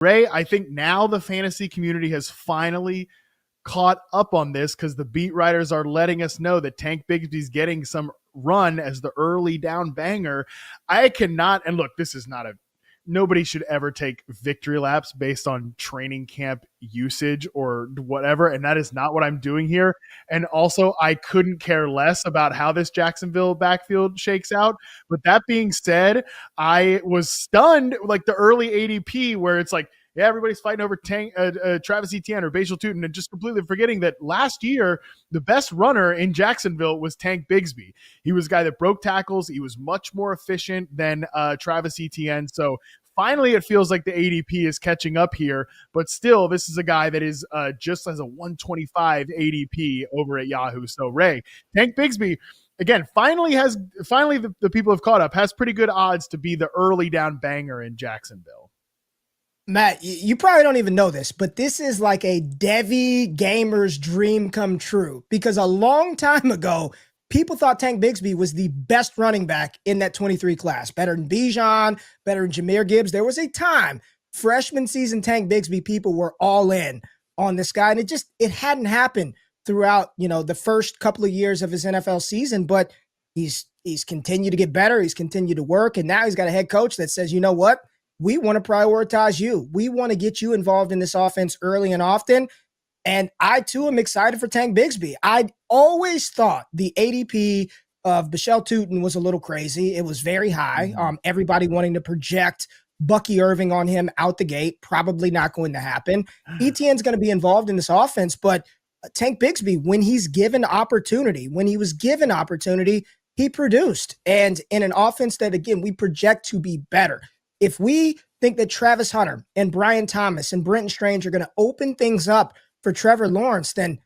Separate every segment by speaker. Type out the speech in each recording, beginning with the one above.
Speaker 1: Ray, I think now the fantasy community has finally caught up on this because the beat writers are letting us know that Tank Bigsby's getting some run as the early down banger. I cannot, and look, this is not a, nobody should ever take victory laps based on training camp usage or whatever. And that is not what I'm doing here. And also, I couldn't care less about how this Jacksonville backfield shakes out. But that being said, I was stunned like the early ADP where it's like, yeah, everybody's fighting over Travis Etienne or Basil Tutin, and just completely forgetting that last year, the best runner in Jacksonville was Tank Bigsby. He was a guy that broke tackles. He was much more efficient than Travis Etienne. So finally, it feels like the ADP is catching up here, but still, this is a guy that is just as a 125 ADP over at Yahoo. So Ray, Tank Bigsby, again, finally the people have caught up, has pretty good odds to be the early down banger in Jacksonville.
Speaker 2: Matt, you probably don't even know this, but this is like a Devi gamer's dream come true because a long time ago, people thought Tank Bigsby was the best running back in that 23 class, better than Bijan, better than Jahmyr Gibbs. There was a time, freshman season Tank Bigsby, people were all in on this guy, and it hadn't happened throughout, the first couple of years of his NFL season, but he's continued to get better. He's continued to work, and now he's got a head coach that says, you know what? We want to prioritize you. We want to get you involved in this offense early and often. And I, too, am excited for Tank Bigsby. I always thought the ADP of Basil Tutin was a little crazy. It was very high. Everybody wanting to project Bucky Irving on him out the gate. Probably not going to happen. Etienne's going to be involved in this offense, but Tank Bigsby, when he was given opportunity, he produced. And in an offense that, again, we project to be better. If we think that Travis Hunter and Brian Thomas and Brenton Strange are going to open things up for Trevor Lawrence, then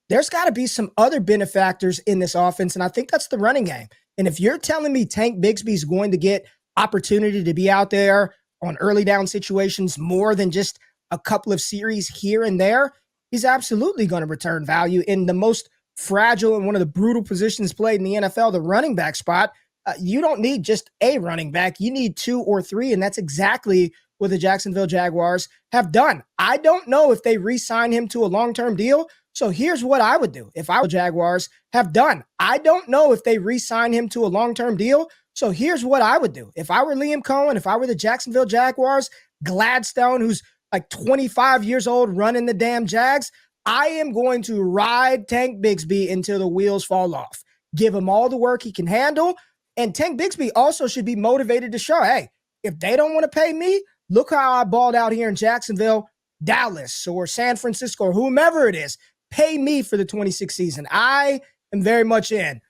Speaker 2: there's got to be some other benefactors in this offense, and I think that's the running game. And if you're telling me Tank Bigsby is going to get opportunity to be out there on early down situations more than just a couple of series here and there, he's absolutely going to return value in the most fragile and one of the brutal positions played in the NFL, the running back spot. You don't need just a running back. You need 2 or 3, and that's exactly what the Jacksonville Jaguars have done. I don't know if they re-sign him to a long-term deal, so here's what I would do if I were Jaguars have done. I don't know if they re-sign him to a long-term deal, so here's what I would do. If I were Liam Cohen, if I were the Jacksonville Jaguars, Gladstone, who's like 25 years old running the damn Jags, I am going to ride Tank Bigsby until the wheels fall off. Give him all the work he can handle. And Tank Bigsby also should be motivated to show, hey, if they don't want to pay me, look how I balled out here in Jacksonville, Dallas, or San Francisco, or whomever it is. Pay me for the 26th season. I am very much in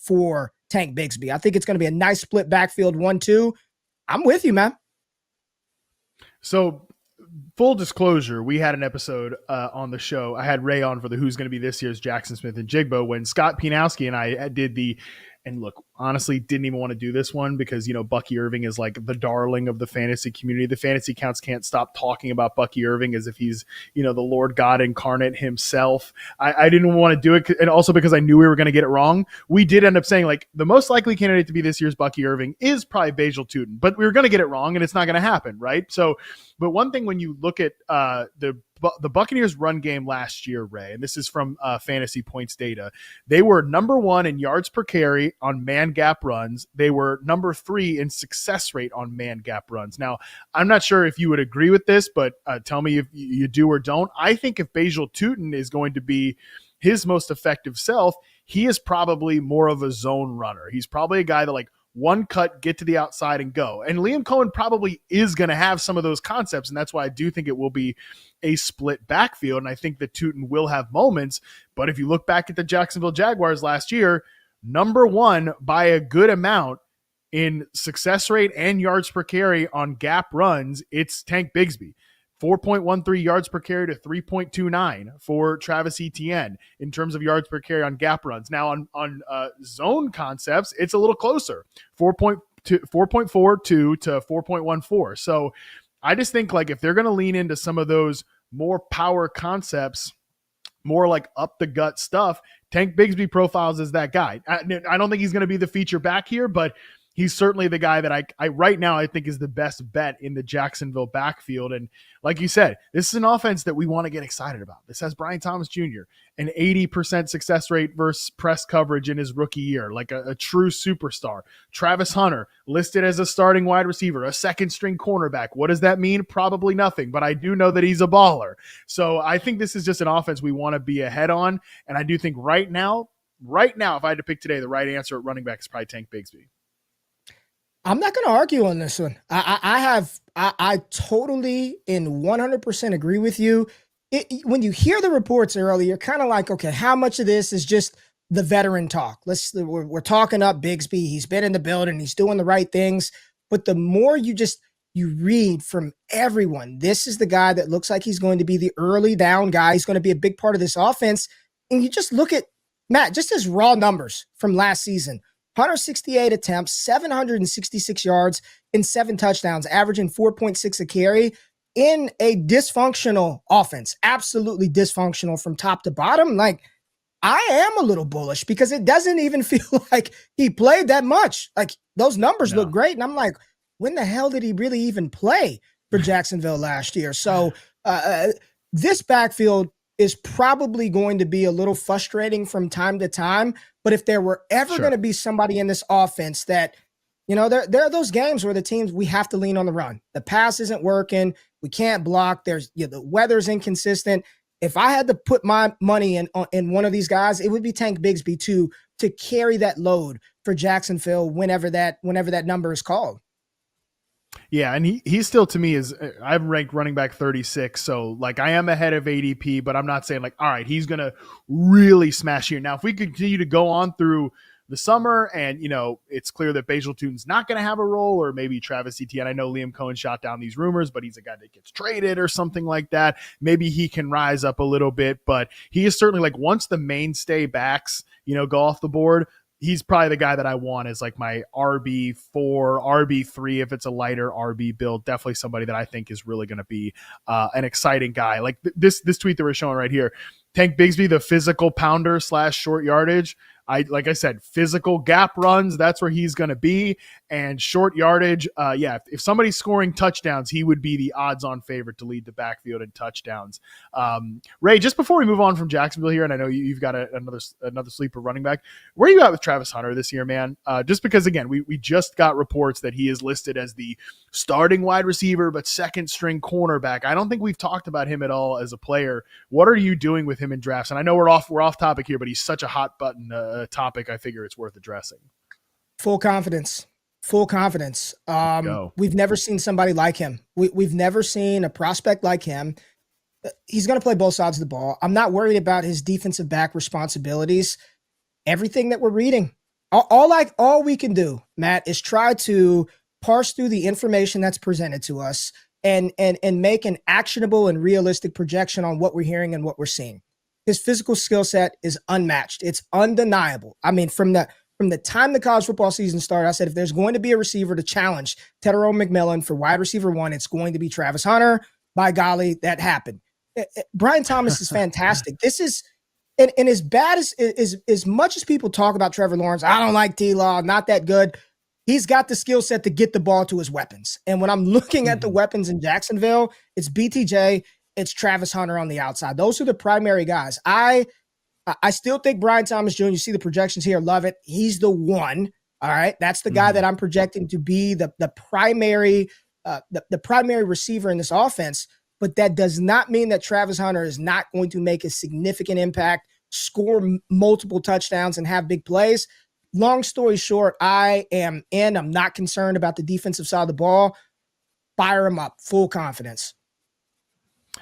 Speaker 2: for Tank Bigsby. I think it's going to be a nice split backfield 1-2. I'm with you, man.
Speaker 1: So full disclosure, we had an episode on the show. I had Ray on for the Who's Going to Be This Year's Jackson Smith and Jigbo when Scott Pianowski and I did the, and look, honestly, didn't even want to do this one because, Bucky Irving is like the darling of the fantasy community. The fantasy counts can't stop talking about Bucky Irving as if he's, the Lord God incarnate himself. I didn't want to do it. And also because I knew we were going to get it wrong. We did end up saying like the most likely candidate to be this year's Bucky Irving is probably Basil Tutin, but we were going to get it wrong and it's not going to happen. Right. So, but one thing when you look at the Buccaneers run game last year, Ray, and this is from fantasy points data, they were number 1 in yards per carry on man gap runs. They were number 3 in success rate on man gap runs. Now, I'm not sure if you would agree with this, but tell me if you do or don't. I think if Basil Tutin is going to be his most effective self, he is probably more of a zone runner. He's probably a guy that like one cut, get to the outside and go. And Liam Cohen probably is going to have some of those concepts. And that's why I do think it will be a split backfield. And I think that Tutin will have moments. But if you look back at the Jacksonville Jaguars last year, number 1 by a good amount in success rate and yards per carry on gap runs, it's Tank Bigsby. 4.13 yards per carry to 3.29 for Travis Etienne in terms of yards per carry on gap runs. Now on zone concepts, it's a little closer, 4.42 to 4.14. So I just think like if they're going to lean into some of those more power concepts, more like up the gut stuff, Tank Bigsby profiles as that guy. I don't think he's going to be the feature back here, but he's certainly the guy that I right now I think is the best bet in the Jacksonville backfield. And like you said, this is an offense that we want to get excited about. This has Brian Thomas Jr., an 80% success rate versus press coverage in his rookie year, like a true superstar. Travis Hunter listed as a starting wide receiver, a second string cornerback. What does that mean? Probably nothing, but I do know that he's a baller. So I think this is just an offense we want to be ahead on. And I do think right now, if I had to pick today, the right answer at running back is probably Tank Bigsby.
Speaker 2: I'm not going to argue on this one. I totally and 100% agree with you. When you hear the reports early, you're kind of like, okay, how much of this is just the veteran talk? We're talking up Bigsby. He's been in the building. He's doing the right things. But the more you read from everyone, this is the guy that looks like he's going to be the early down guy. He's going to be a big part of this offense. And you just look at Matt, just his raw numbers from last season. 168 attempts, 766 yards, and 7 touchdowns, averaging 4.6 a carry in a dysfunctional offense. Absolutely dysfunctional from top to bottom. Like, I am a little bullish because it doesn't even feel like he played that much. Like, those numbers look great. And I'm like, when the hell did he really even play for Jacksonville last year? So this backfield is probably going to be a little frustrating from time to time. But if there were ever going to be somebody in this offense that, there are those games where the teams, we have to lean on the run. The pass isn't working. We can't block. There's the weather's inconsistent. If I had to put my money in one of these guys, it would be Tank Bigsby to carry that load for Jacksonville whenever that number is called.
Speaker 1: Yeah, and he's still, to me, I've ranked running back 36, so like I am ahead of ADP, but I'm not saying like, all right, he's gonna really smash here. Now, if we continue to go on through the summer and it's clear that Bajeltune's not going to have a role, or maybe Travis Etienne, I know Liam Cohen shot down these rumors, but he's a guy that gets traded or something like that. Maybe he can rise up a little bit, but he is certainly, like, once the mainstay backs, go off the board, he's probably the guy that I want as like my RB4, RB3 if it's a lighter RB build. Definitely somebody that I think is really going to be an exciting guy. Like this tweet that we're showing right here, Tank Bigsby, the physical pounder / short yardage. Like I said, physical gap runs, that's where he's going to be. And short yardage, if somebody's scoring touchdowns, he would be the odds-on favorite to lead the backfield in touchdowns. Ray, just before we move on from Jacksonville here, and I know you've got another sleeper running back, where are you at with Travis Hunter this year, man? Just because, again, we just got reports that he is listed as the starting wide receiver but second-string cornerback. I don't think we've talked about him at all as a player. What are you doing with him in drafts? And I know we're off topic here, but he's such a hot button topic. I figure it's worth addressing.
Speaker 2: Full confidence. We've never seen somebody like him. We've never seen a prospect like him. He's going to play both sides of the ball. I'm not worried about his defensive back responsibilities. Everything that we're reading, all we can do, Matt, is try to parse through the information that's presented to us and make an actionable and realistic projection on what we're hearing and what we're seeing. His physical skill set is unmatched. It's undeniable. I mean, from the time the college football season started, I said, if there's going to be a receiver to challenge Tedero McMillan for wide receiver 1, it's going to be Travis Hunter. By golly, that happened. Brian Thomas is fantastic. This is, and as bad as much as people talk about Trevor Lawrence, I don't like T-Law, not that good. He's got the skill set to get the ball to his weapons. And when I'm looking at the weapons in Jacksonville, it's BTJ, it's Travis Hunter on the outside. Those are the primary guys. I still think Brian Thomas Jr., you see the projections here, love it. He's the one. All right. That's the guy that I'm projecting to be the primary receiver in this offense. But that does not mean that Travis Hunter is not going to make a significant impact, score multiple touchdowns, and have big plays. Long story short, I am in. I'm not concerned about the defensive side of the ball. Fire him up. Full confidence.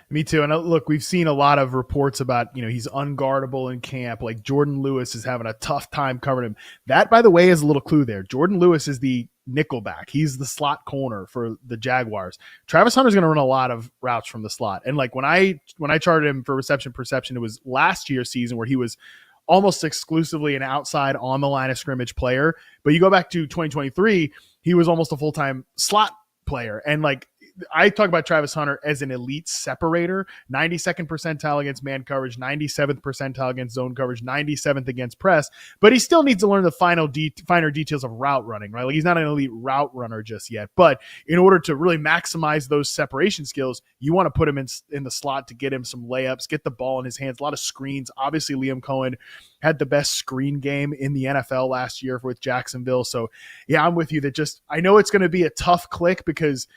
Speaker 1: Me too. And look, we've seen a lot of reports about, he's unguardable in camp. Like Jordan Lewis is having a tough time covering him. That, by the way, is a little clue there. Jordan Lewis is the nickelback. He's the slot corner for the Jaguars. Travis Hunter's going to run a lot of routes from the slot. And like when I charted him for reception perception, it was last year's season where he was almost exclusively an outside on the line of scrimmage player. But you go back to 2023, he was almost a full-time slot player. And like, I talk about Travis Hunter as an elite separator, 92nd percentile against man coverage, 97th percentile against zone coverage, 97th against press, but he still needs to learn the finer details of route running, right? Like he's not an elite route runner just yet, but in order to really maximize those separation skills, you want to put him in the slot to get him some layups, get the ball in his hands, a lot of screens. Obviously, Liam Cohen had the best screen game in the NFL last year with Jacksonville. So yeah, I'm with you that I know it's going to be a tough click because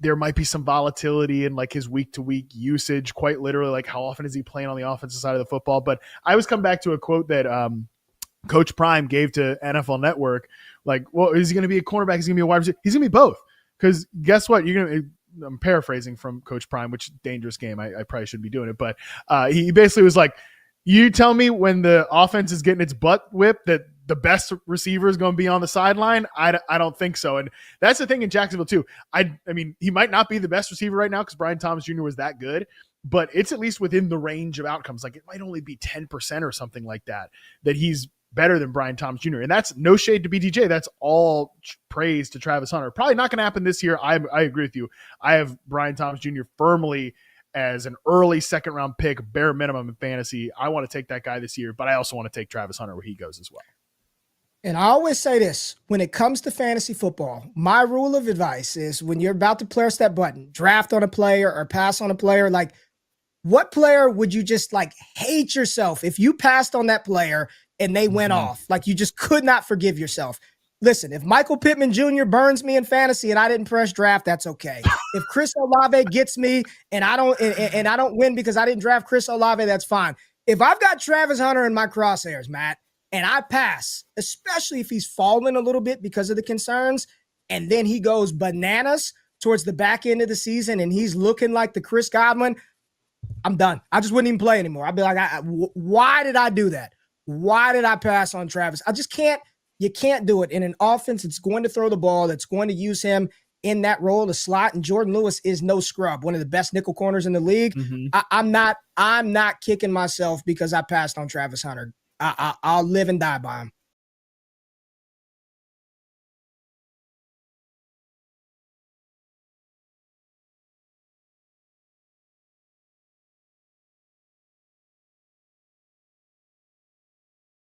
Speaker 1: there might be some volatility in like his week to week usage, quite literally, like how often is he playing on the offensive side of the football. But I always come back to a quote that Coach Prime gave to NFL Network. Like, well, is he going to be a cornerback? Is he going to be a wide receiver? He's going to be both. Because guess what? I'm paraphrasing from Coach Prime, which dangerous game. I probably shouldn't be doing it. But he basically was like, you tell me when the offense is getting its butt whipped that the best receiver is going to be on the sideline. I don't think so. And that's the thing in Jacksonville too. I mean, he might not be the best receiver right now because Brian Thomas Jr. was that good, but it's at least within the range of outcomes. Like it might only be 10% or something like that he's better than Brian Thomas Jr. And that's no shade to BTJ. That's all praise to Travis Hunter. Probably not going to happen this year. I agree with you. I have Brian Thomas Jr. firmly as an early second round pick, bare minimum in fantasy. I want to take that guy this year, but I also want to take Travis Hunter where he goes as well.
Speaker 2: And I always say this, when it comes to fantasy football, my rule of advice is when you're about to press that button, draft on a player or pass on a player, like what player would you just like hate yourself if you passed on that player and they went off? Like you just could not forgive yourself. Listen, if Michael Pittman Jr. burns me in fantasy and I didn't press draft, that's okay. If Chris Olave gets me and I don't win because I didn't draft Chris Olave, that's fine. If I've got Travis Hunter in my crosshairs, Matt, and I pass, especially if he's fallen a little bit because of the concerns, and then he goes bananas towards the back end of the season and he's looking like the Chris Godwin, I'm done. I just wouldn't even play anymore. I'd be like, why did I do that? Why did I pass on Travis? I just can't. You can't do it. In an offense, it's going to throw the ball. It's going to use him in that role, the slot. And Jordan Lewis is no scrub, one of the best nickel corners in the league. I'm not kicking myself because I passed on Travis Hunter. I'll live and die by him.